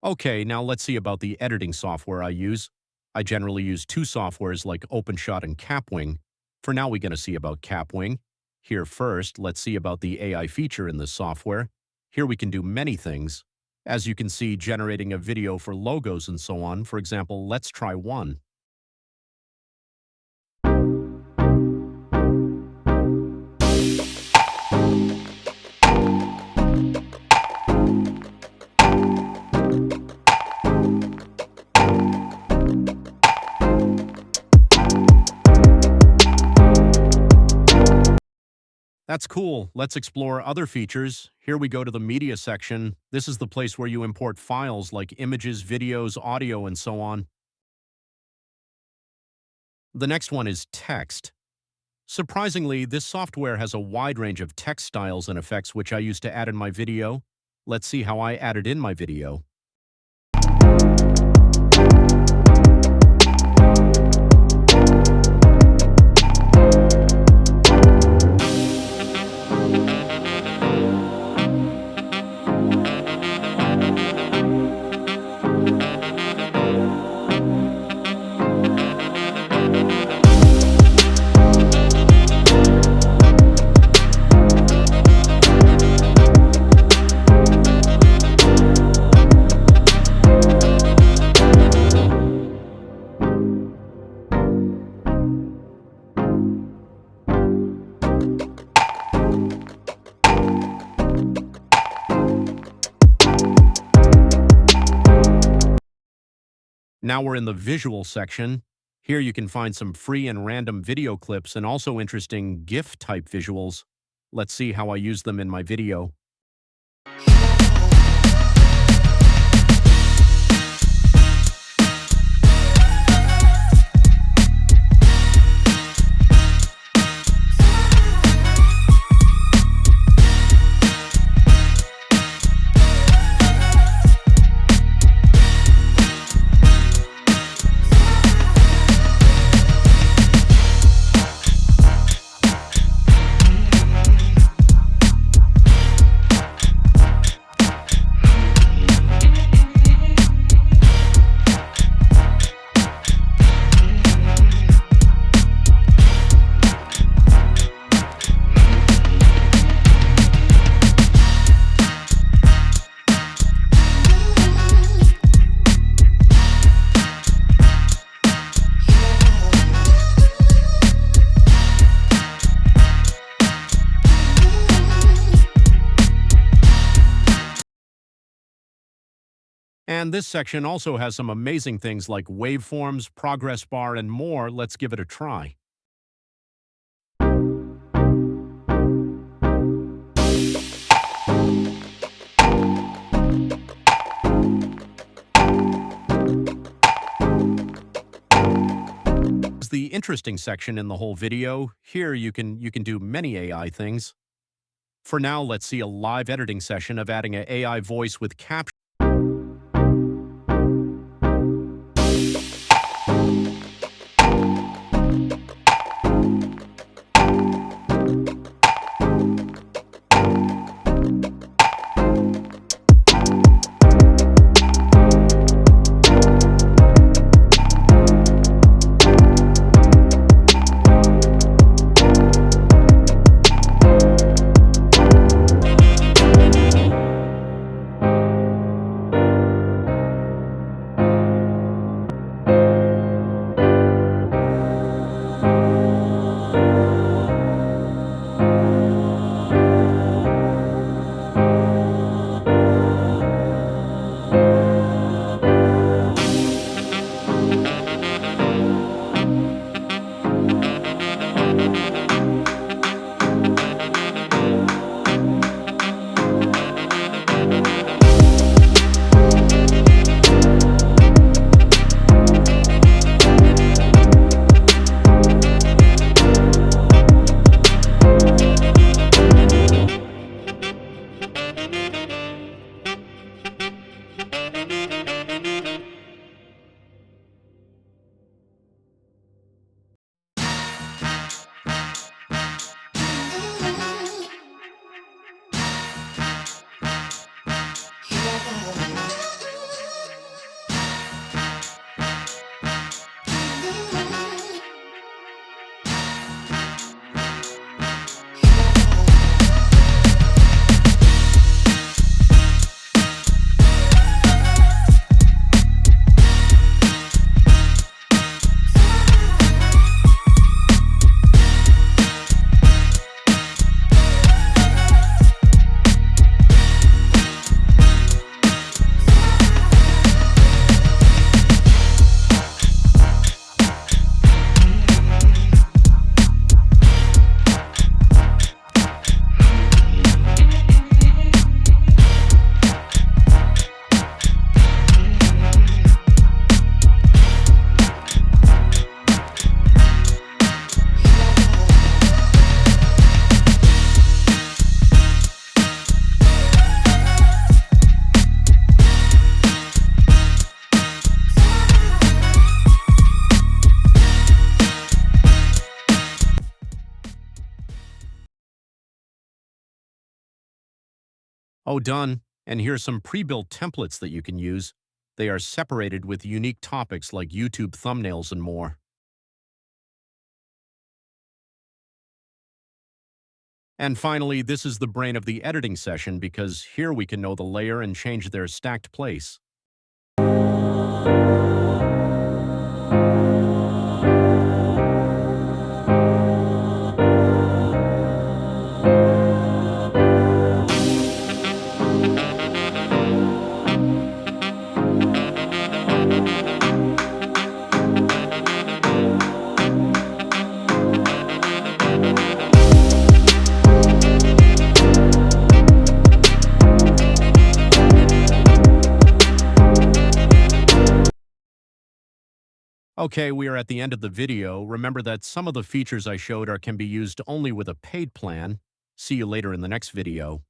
Okay, now let's see about the editing software I use. I generally use two softwares like OpenShot and KAPWING. For now, we're going to see about KAPWING. Here first, let's see about the AI feature in this software. Here we can do many things. As you can see, generating a video for logos and so on. For example, let's try one. That's cool. Let's explore other features. Here we go to the media section. This is the place where you import files like images, videos, audio, and so on. The next one is text. Surprisingly, this software has a wide range of text styles and effects which I use to add in my video. Let's see how I added in my video. Now we're in the visual section. Here you can find some free and random video clips and also interesting GIF-type visuals. Let's see how I use them in my video. And this section also has some amazing things like waveforms, progress bar, and more. Let's give it a try. This is the interesting section in the whole video. Here you can do many AI things. For now, let's see a live editing session of adding an AI voice with captions. Oh, done. And here's some pre-built templates that you can use. They are separated with unique topics like YouTube thumbnails and more. And finally, this is the brain of the editing session because here we can know the layer and change their stacked place. Okay, we are at the end of the video. Remember that some of the features I showed can be used only with a paid plan. See you later in the next video.